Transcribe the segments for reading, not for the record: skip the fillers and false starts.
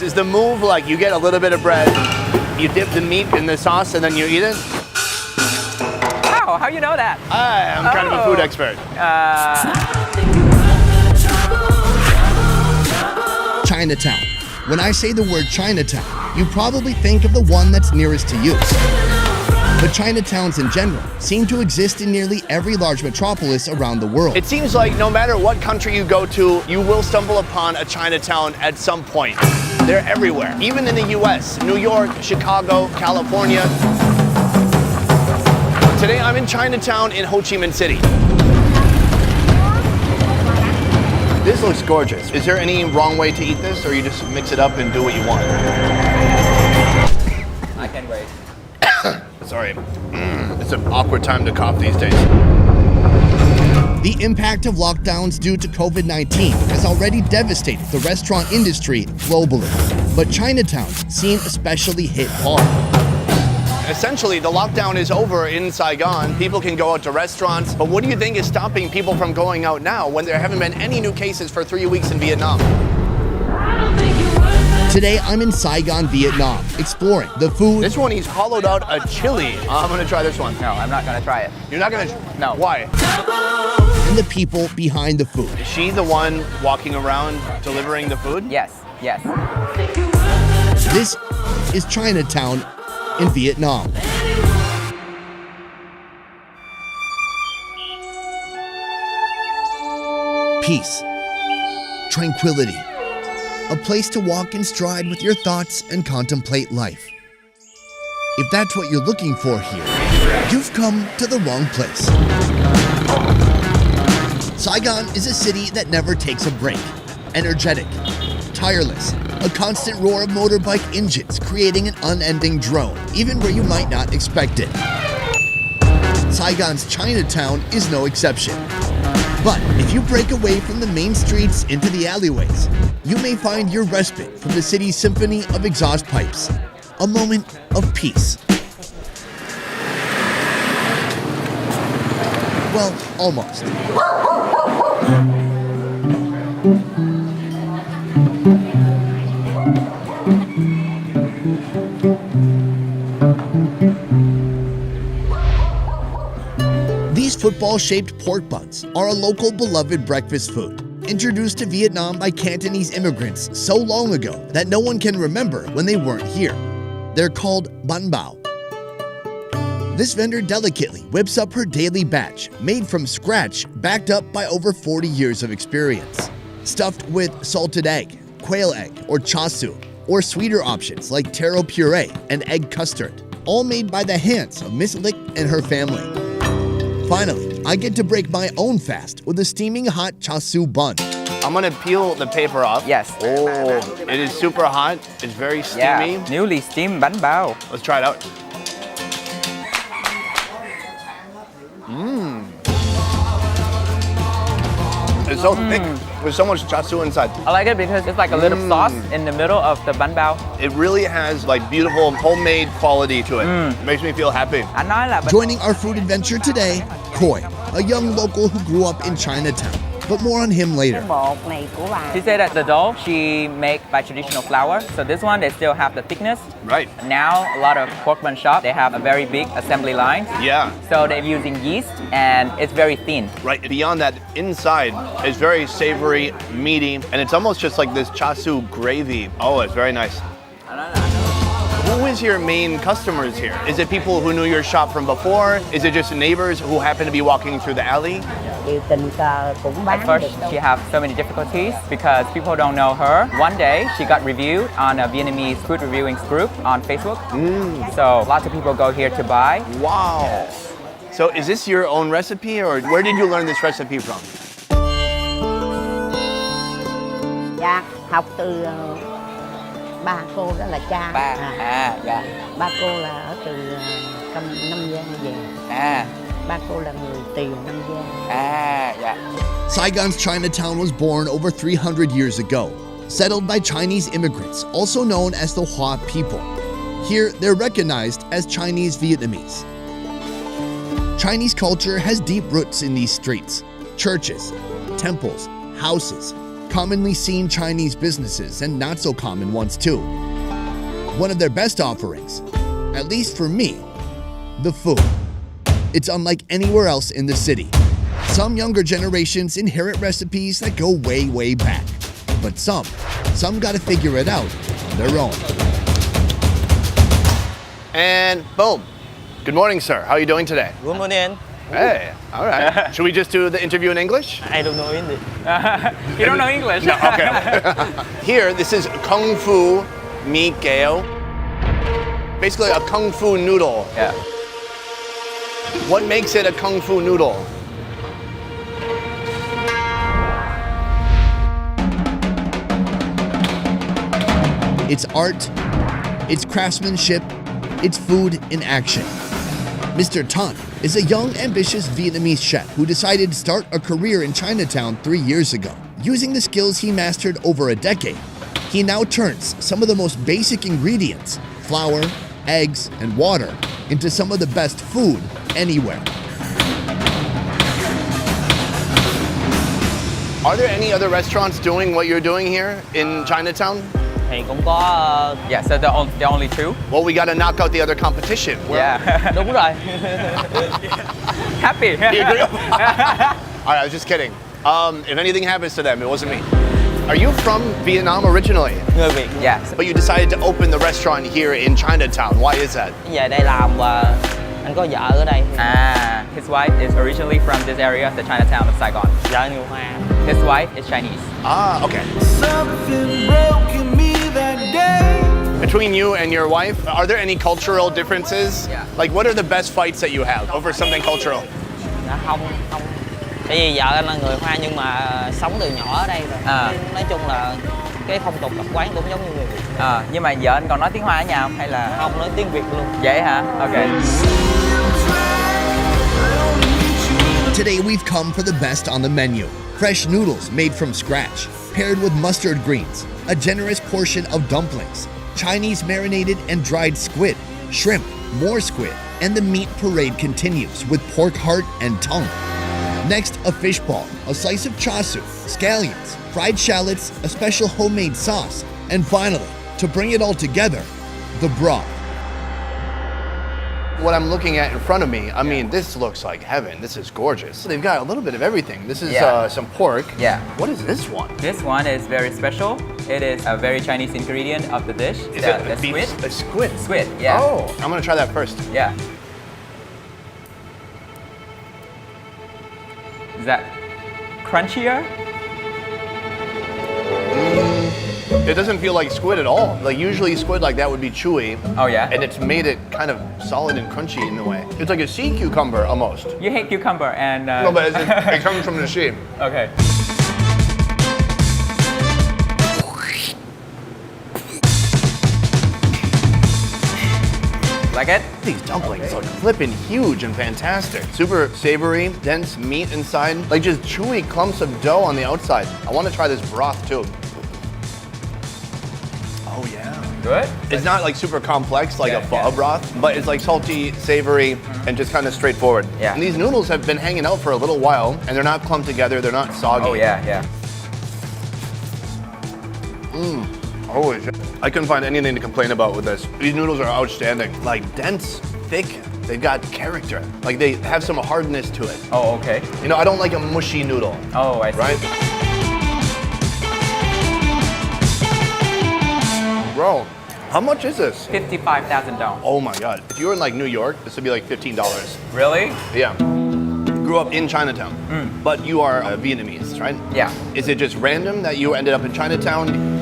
Is the move like you get a little bit of bread, you dip the meat in the sauce, and then you eat it? Wow, how you know that? I'm kind of a food expert. Chinatown. When I say the word Chinatown, you probably think of the one that's nearest to you. But Chinatowns in general seem to exist in nearly every large metropolis around the world. It seems like no matter what country you go to, you will stumble upon a Chinatown at some point. They're everywhere, even in the US, New York, Chicago, California. Today I'm in Chinatown in Ho Chi Minh City. This looks gorgeous. Is there any wrong way to eat this, or you just mix it up and do what you want? I can wait. Sorry, it's an awkward time to cough these days. The impact of lockdowns due to COVID-19 has already devastated the restaurant industry globally. But Chinatown's seen especially hit hard. Essentially, the lockdown is over in Saigon. People can go out to restaurants. But what do you think is stopping people from going out now when there haven't been any new cases for 3 weeks in Vietnam? Today, I'm in Saigon, Vietnam, exploring the food. This one, he's hollowed out a chili. I'm gonna try this one. No, I'm not gonna try it. You're not gonna? No. Why? And the people behind the food. Is she the one walking around delivering the food? Yes, yes. This is Chinatown in Vietnam. Peace, tranquility, a place to walk in stride with your thoughts and contemplate life. If that's what you're looking for here, you've come to the wrong place. Saigon is a city that never takes a break. Energetic, tireless, a constant roar of motorbike engines creating an unending drone, even where you might not expect it. Saigon's Chinatown is no exception. But if you break away from the main streets into the alleyways, you may find your respite from the city's symphony of exhaust pipes. A moment of peace. Well, almost. These football-shaped pork buns are a local beloved breakfast food, introduced to Vietnam by Cantonese immigrants so long ago that no one can remember when they weren't here. They're called bun bao. This vendor delicately whips up her daily batch, made from scratch, backed up by over 40 years of experience. Stuffed with salted egg, quail egg, or char siu, or sweeter options like taro puree and egg custard, all made by the hands of Miss Lick and her family. Finally, I get to break my own fast with a steaming hot char siu bun. I'm gonna peel the paper off. Yes. Oh, it is super hot. It's very steamy. Yeah, newly steamed bánh bao. Let's try it out. It's so thick. There's so much char siu inside. I like it because it's like a little sauce in the middle of the bánh bao. It really has like beautiful homemade quality to it. It makes me feel happy. Anh nói là Joining our food adventure today, Khoi, a young local who grew up in Chinatown. But more on him later. She said that the dough she make by traditional flour. So this one, they still have the thickness. Right. Now, a lot of pork bun shop, they have a very big assembly line. Yeah. So they're using yeast and it's very thin. Right. Beyond that, inside is very savory, meaty, and it's almost just like this char siu gravy. Oh, it's very nice. Who is your main customers here? Is it people who knew your shop from before? Is it just neighbors who happen to be walking through the alley? At first, she had so many difficulties because people don't know her. One day, she got reviewed on a Vietnamese food reviewing group on Facebook. So lots of people go here to buy. Wow. Yes. So is this your own recipe, or where did you learn this recipe from? Dạ, học từ ba cô đó là cha. Dạ. Ba cô là ở từ trong Nam Giang về. Ba cô là người Tiền Nam Giang. Dạ. Saigon's Chinatown was born over 300 years ago, settled by Chinese immigrants, also known as the Hoa people. Here, they're recognized as Chinese Vietnamese. Chinese culture has deep roots in these streets. Churches, temples, houses, commonly seen Chinese businesses and not so common ones too. One of their best offerings, at least for me, the food. It's unlike anywhere else in the city. Some younger generations inherit recipes that go way, way back. But some gotta figure it out on their own. And boom. Good morning, sir. How are you doing today? Good morning. Hey, all right. Should we just do the interview in English? I don't know English. You don't know English? No, okay. Here, this is Kung Fu Mi Gao. Basically a Kung Fu noodle. Yeah. What makes it a Kung Fu noodle? It's art, it's craftsmanship, it's food in action. Mr. Tan is a young, ambitious Vietnamese chef who decided to start a career in Chinatown 3 years ago. Using the skills he mastered over a decade, he now turns some of the most basic ingredients, flour, eggs, and water, into some of the best food anywhere. Are there any other restaurants doing what you're doing here in Chinatown? Thì cũng có Yeah, so the only two? Well, we got to knock out the other competition. Yeah. đúng rồi. Happy. You agree? All right, I was just kidding. If anything happens to them, it wasn't me. Are you from Vietnam originally? Người Việt. Yeah. But you decided to open the restaurant here in Chinatown. Why is that? Về đây làm và anh có vợ ở đây. His wife is originally from this area, the Chinatown of Saigon. Vợ người Hoa. His wife is Chinese. Ah, okay. Something broke in me that day. Between you and your wife, are there any cultural differences? Yeah. Like, what are the best fights that you have over something cultural? Dạ không. Tại vì vợ anh là người Hoa nhưng mà sống từ nhỏ ở đây rồi. Nói chung là cái phong tục tập quán cũng giống như người Việt. Nhưng mà vợ anh còn nói tiếng Hoa ở nhà không hay là? Không, nói tiếng Việt luôn. Vậy hả? Okay. Today we've come for the best on the menu. Fresh noodles made from scratch, paired with mustard greens, a generous portion of dumplings, Chinese marinated and dried squid, shrimp, more squid, and the meat parade continues with pork heart and tongue. Next, a fish ball, a slice of char siu, scallions, fried shallots, a special homemade sauce, and finally, to bring it all together, the broth. What I'm looking at in front of me, I mean, this looks like heaven. This is gorgeous. They've got a little bit of everything. This is some pork. Yeah. What is this one? This one is very special. It is a very Chinese ingredient of the dish. Is the, it the beef? squid? A squid. Squid, yeah. Oh, I'm gonna try that first. Yeah. Is that crunchier? It doesn't feel like squid at all. Like usually squid like that would be chewy. Oh yeah? And it's made it kind of solid and crunchy in a way. It's like a sea cucumber almost. You hate cucumber and... No, but it comes from the sea. Okay. Like it? These dumplings look flippin' huge and fantastic. Super savory, dense meat inside, like just chewy clumps of dough on the outside. I want to try this broth too. Oh yeah. Good? It's not like super complex like Yeah, a pho yeah. broth, but it's like salty, savory, and just kind of straightforward. Yeah. And these noodles have been hanging out for a little while, and they're not clumped together, they're not soggy. Oh yeah, yeah. Holy shit. I couldn't find anything to complain about with this. These noodles are outstanding. Like dense, thick, they've got character. Like they have some hardness to it. Oh, okay. You know, I don't like a mushy noodle, Oh, I see. right? Bro, how much is this? 55,000 dong. Oh my God. If you were in like New York, this would be like $15. Really? Yeah. Grew up in Chinatown, but you are Vietnamese, right? Yeah. Is it just random that you ended up in Chinatown?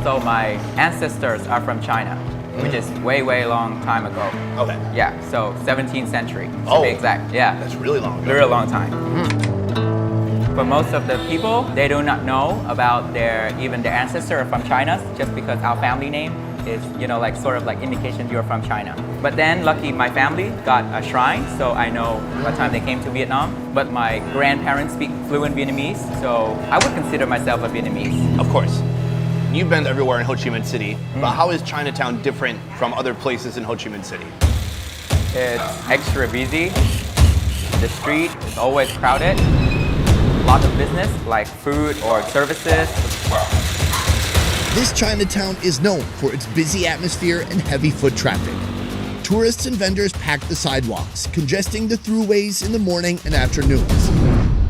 So my ancestors are from China, which is way, way long time ago. Okay. Yeah, so 17th century to Oh. be exact. Yeah, That's really long. very long time. For most of the people, they do not know about their ancestor are from China, just because our family name is, like sort of like indication you're from China. But then, lucky my family got a shrine, so I know what time they came to Vietnam. But my grandparents speak fluent Vietnamese, so I would consider myself a Vietnamese. Of course. You've been everywhere in Ho Chi Minh City, but how is Chinatown different from other places in Ho Chi Minh City? It's extra busy. The street is always crowded. Lots of business like food or services. This Chinatown is known for its busy atmosphere and heavy foot traffic. Tourists and vendors pack the sidewalks, congesting the throughways in the morning and afternoons.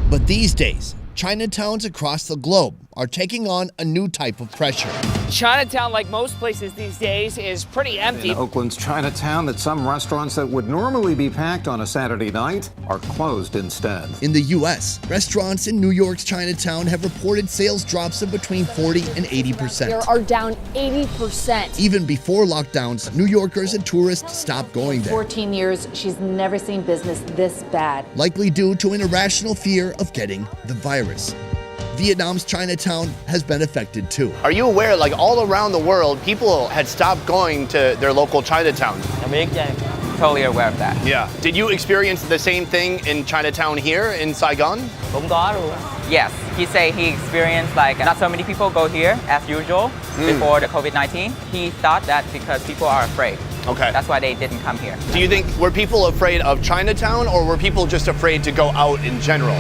But these days, Chinatowns across the globe are taking on a new type of pressure. Chinatown, like most places these days, is pretty empty. In Oakland's Chinatown, that some restaurants that would normally be packed on a Saturday night are closed instead. In the US, restaurants in New York's Chinatown have reported sales drops of between 40 and 80%. They are down 80%. Even before lockdowns, New Yorkers and tourists stopped going there. 14 years, she's never seen business this bad. Likely due to an irrational fear of getting the virus. Vietnam's Chinatown has been affected too. Are you aware, like all around the world, people had stopped going to their local Chinatown? Totally aware of that. Yeah. Did you experience the same thing in Chinatown here in Saigon? Cũng có luôn. Yes, he say he experienced like not so many people go here as usual before the COVID-19. He thought that because people are afraid. Okay. That's why they didn't come here. Do you think, were people afraid of Chinatown or were people just afraid to go out in general?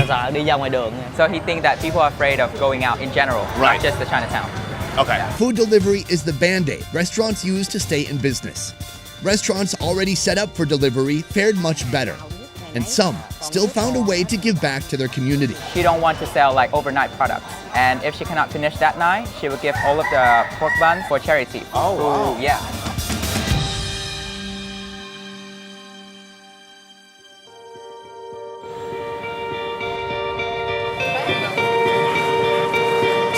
Sợ đi ra ngoài đường. So he thinks that people are afraid of going out in general, Right. not just the Chinatown. Okay. Food delivery is the band-aid restaurants use to stay in business. Restaurants already set up for delivery fared much better, and some still found a way to give back to their community. She don't want to sell like overnight products. And if she cannot finish that night, she will give all of the pork buns for charity. Oh, wow. Yeah.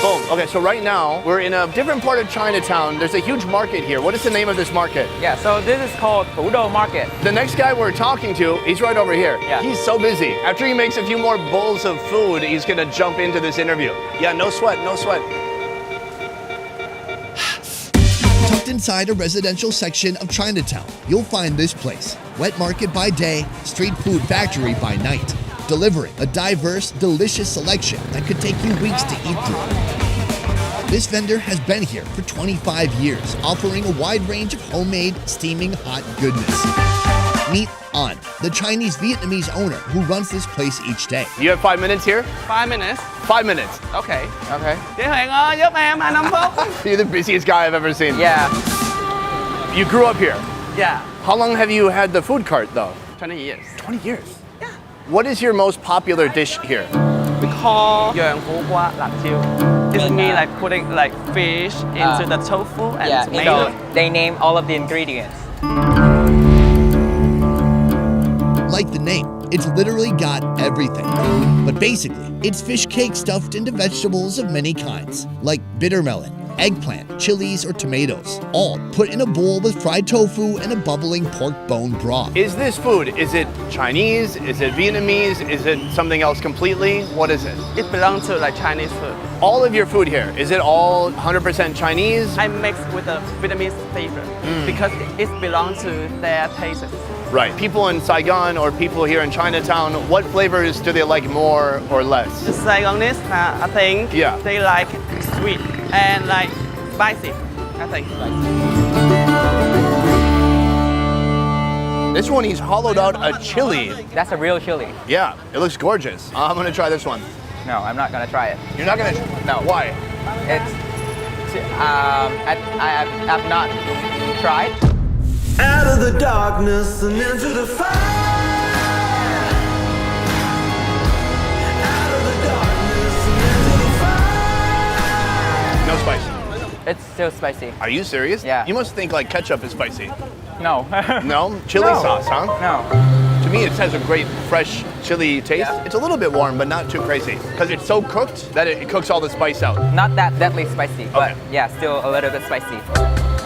Boom. Okay, so right now we're in a different part of Chinatown. There's a huge market here. What is the name of this market? Yeah, so this is called Ludoleh Market. The next guy we're talking to, he's right over here. Yeah. He's so busy. After he makes a few more bowls of food, he's gonna jump into this interview. Yeah, no sweat, no sweat. Tucked inside a residential section of Chinatown, you'll find this place. Wet market by day, street food factory by night. Delivering a diverse, delicious selection that could take you weeks to eat through. This vendor has been here for 25 years, offering a wide range of homemade, steaming hot goodness. Meet An, the Chinese-Vietnamese owner who runs this place each day. You have 5 minutes here? 5 minutes. 5 minutes. Okay. Okay. Chị Huyền ơi, giúp em 5 phút. You're the busiest guy I've ever seen. Yeah. You grew up here. Yeah. How long have you had the food cart though? 20 years. 20 years. Yeah. What is your most popular dish here? We call 洋苦瓜辣椒. It's me like putting like fish into the tofu and Yeah, tomato. so they name all of the ingredients. Like the name, it's literally got everything. But basically, it's fish cake stuffed into vegetables of many kinds, like bitter melon, eggplant, chilies, or tomatoes, all put in a bowl with fried tofu and a bubbling pork bone broth. Is this food, is it Chinese? Is it Vietnamese? Is it something else completely? What is it? It belongs to like Chinese food. All of your food here, is it all 100% Chinese? I mix with the Vietnamese flavor because it belongs to their tastes. Right. People in Saigon or people here in Chinatown, what flavors do they like more or less? The Saigonese, I think Yeah. they like sweet and like spicy, I think. This one, he's hollowed out a chili. That's a real chili. Yeah, it looks gorgeous. I'm gonna try this one. No, I'm not gonna try it. You're not gonna? No. Why? It's, I have not tried. Out of the darkness and into the fire. Out of the darkness and into the fire. No spice. It's still spicy. Are you serious? Yeah. You must think like ketchup is spicy. No. No? Chili No. sauce, huh? No. To me, it has a great fresh chili taste. Yeah. It's a little bit warm, but not too crazy. Because it's so cooked that it cooks all the spice out. Not that deadly spicy, but Okay. yeah, still a little bit spicy.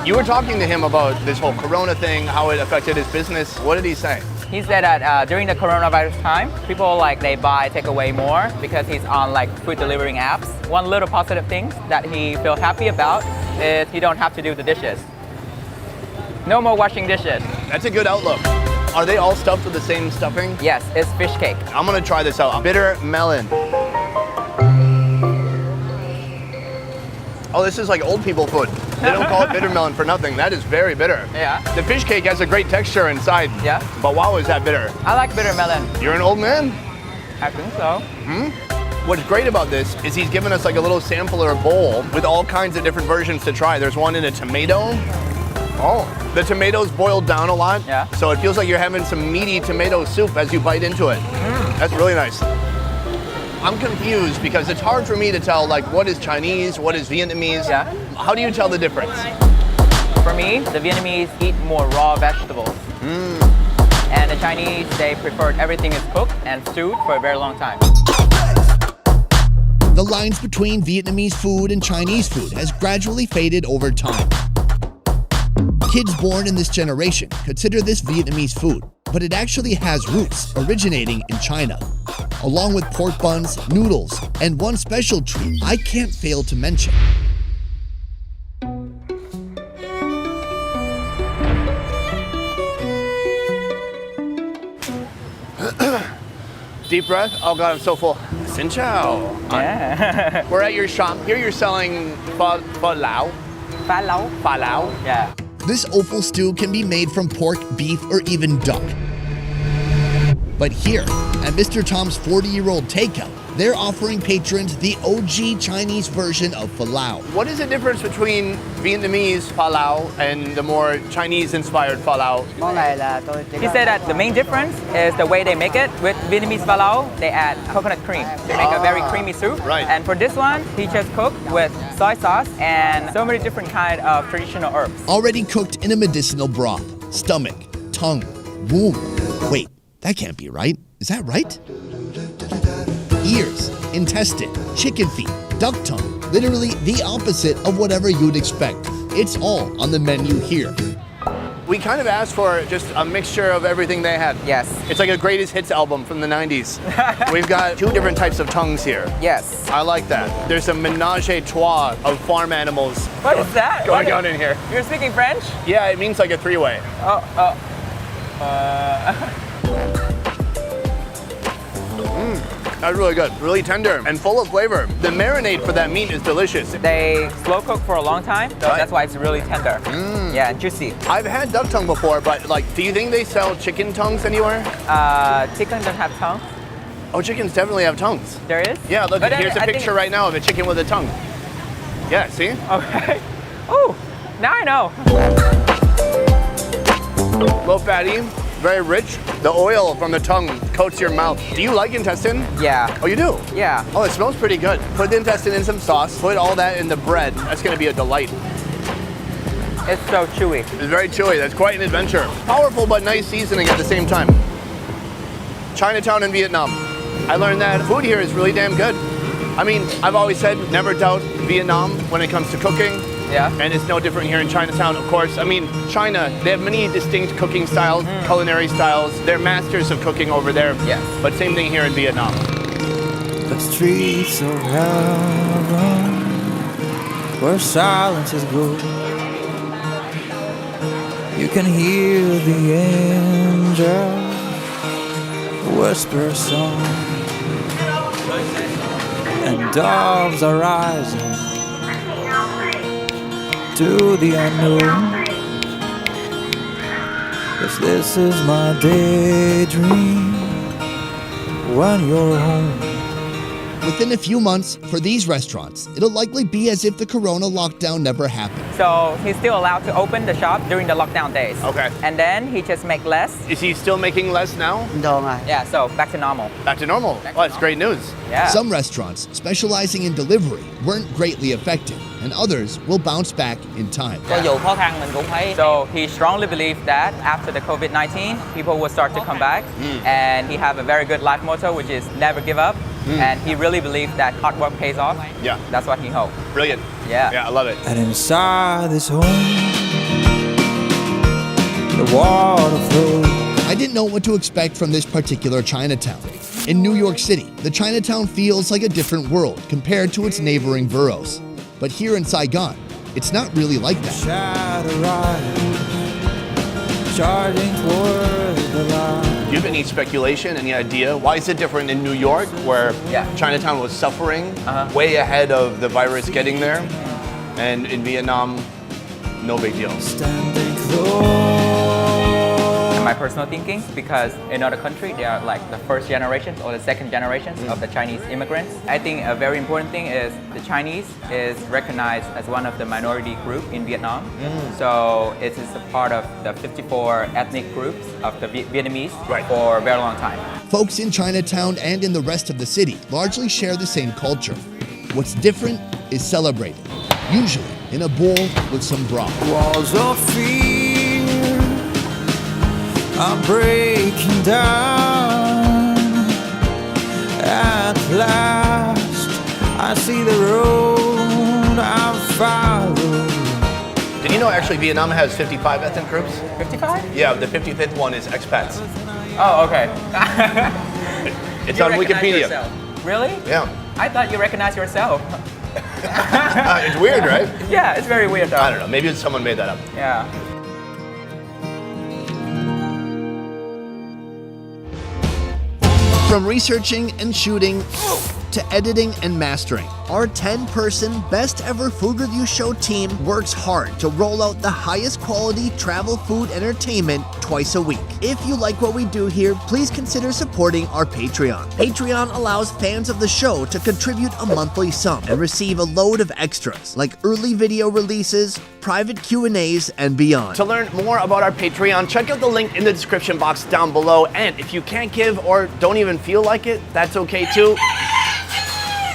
You were talking to him about this whole Corona thing, how it affected his business. What did he say? He said that during the coronavirus time, people like they buy takeaway more because he's on like food delivering apps. One little positive thing that he feels happy about is he don't have to do the dishes. No more washing dishes. That's a good outlook. Are they all stuffed with the same stuffing? Yes, it's fish cake. I'm gonna try this out. Bitter melon. Oh, this is like old people food. They don't call it bitter melon for nothing. That is very bitter. Yeah. The fish cake has a great texture inside. Yeah. But wow, is that bitter. I like bitter melon. You're an old man? I think so. What's great about this is he's given us like a little sampler bowl with all kinds of different versions to try. There's one in a tomato. Oh, the tomato's boiled down a lot. Yeah. So it feels like you're having some meaty tomato soup as you bite into it. That's really nice. I'm confused because it's hard for me to tell like what is Chinese, what is Vietnamese. Yeah. How do you tell the difference? For me, the Vietnamese eat more raw vegetables. And the Chinese, they preferred everything is cooked and stewed for a very long time. The lines between Vietnamese food and Chinese food has gradually faded over time. Kids born in this generation consider this Vietnamese food, but it actually has roots originating in China. Along with pork buns, noodles, and one special treat I can't fail to mention. Deep breath. Oh God, I'm so full. Xin chào. Yeah. We're at your shop. Here you're selling pho lao. Phá lấu. Pho lao. Yeah. This offal stew can be made from pork, beef, or even duck. But here, at Mr. Tom's 40-year-old takeout, they're offering patrons the OG Chinese version of pho lao. What is the difference between Vietnamese pho lao and the more Chinese-inspired pho lao? He said that the main difference is the way they make it. With Vietnamese phá lấu, they add coconut cream to make a very creamy soup. Right. And for this one, he just cooked with soy sauce and so many different kind of traditional herbs. Already cooked in a medicinal broth. Stomach, tongue, womb. Wait, that can't be right. Is that right? Ears, intestine, chicken feet, duck tongue. Literally the opposite of whatever you'd expect. It's all on the menu here. We kind of asked for just a mixture of everything they had. Yes. It's like a greatest hits album from the 90s. We've got 2 different types of tongues here. Yes. I like that. There's a menage a trois of farm animals. What is that? Going on in here. You're speaking French? Yeah, it means like a 3-way. That's really good, really tender and full of flavor. The marinade for that meat is delicious. They slow cook for a long time, so Right. that's why it's really tender. Yeah, and juicy. I've had duck tongue before, but like, do you think they sell chicken tongues anywhere? Chicken don't have tongue. Oh, chickens definitely have tongues. There is? Yeah, look, But then here's a I think picture right now of a chicken with a tongue. Yeah, see? Okay. Oh, now I know. Low fatty, very rich. The oil from the tongue coats your mouth. Do you like intestine? Yeah. Oh, you do? Yeah. Oh, it smells pretty good. Put the intestine in some sauce, put all that in the bread. That's gonna be a delight. It's so chewy. It's very chewy, that's quite an adventure. Powerful but nice seasoning at the same time. Chinatown in Vietnam. I learned that food here is really damn good. I mean, I've always said never doubt Vietnam when it comes to cooking. Yeah. And it's no different here in Chinatown, of course. I mean, China, they have many distinct cooking styles, culinary styles. They're masters of cooking over there. Yes. But same thing here in Vietnam. The streets of heaven, where silence is good. You can hear the angels whisper a song, and doves are rising to the unknown. 'Cause this is my daydream when you're home. Within a few months, for these restaurants, it'll likely be as if the Corona lockdown never happened. So he's still allowed to open the shop during the lockdown days. Okay. And then he just make less. Is he still making less now? Yeah, so back to normal. Back to normal. Back to Well, that's great news. Yeah. Some restaurants specializing in delivery weren't greatly affected, and others will bounce back in time. Cho dù khó khăn mình cũng phải. So he strongly believed that after the COVID-19, people will start to come back. And he have a very good life motto, which is never give up. And he really believed that hard work pays off. Yeah. That's what he hoped. Brilliant. Yeah. Yeah, I love it. And inside this home, the water flows. I didn't know what to expect from this particular Chinatown. In New York City, the Chinatown feels like a different world compared to its neighboring boroughs. But here in Saigon, it's not really like that. Shadow rise, charging towards the light. Do you have any speculation, any idea? Why is it different in New York, where Yeah. Chinatown was suffering way ahead of the virus getting there? And in Vietnam, no big deal. Standing close. In my personal thinking, because in other countries, they are like the first generations or the second generations of the Chinese immigrants. I think a very important thing is the Chinese is recognized as one of the minority group in Vietnam. So it is a part of the 54 ethnic groups of the Vietnamese for a very long time. Folks in Chinatown and in the rest of the city largely share the same culture. What's different is celebrated, usually in a bowl with some broth. Walls of fear are breaking down. At last, I see the road I've followed. Did you know actually Vietnam has 55 ethnic groups? 55? Yeah, the 55th one is expats. Oh, okay. It's You on recognize Wikipedia. yourself. Really? Yeah. I thought you recognized yourself. It's weird, right? Yeah, it's very weird though. I don't know. Maybe someone made that up. Yeah. From researching and shooting to editing and mastering, our 10-person best ever food review show team works hard to roll out the highest quality travel food entertainment twice a week. If you like what we do here, please consider supporting our Patreon. Patreon allows fans of the show to contribute a monthly sum and receive a load of extras like early video releases, private Q&As, and beyond. To learn more about our Patreon, check out the link in the description box down below. And if you can't give or don't even feel like it, that's okay too.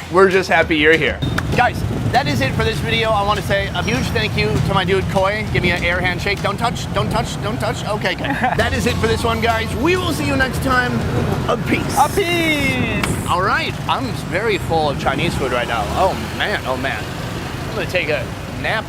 We're just happy you're here. Guys, that is it for this video. I want to say a huge thank you to my dude Koi. Give me an air handshake. Don't touch, don't touch, don't touch. Okay, good. That is it for this one, guys. We will see you next time. A peace. A peace! All right, I'm very full of Chinese food right now. Oh man, oh man. I'm gonna take a nap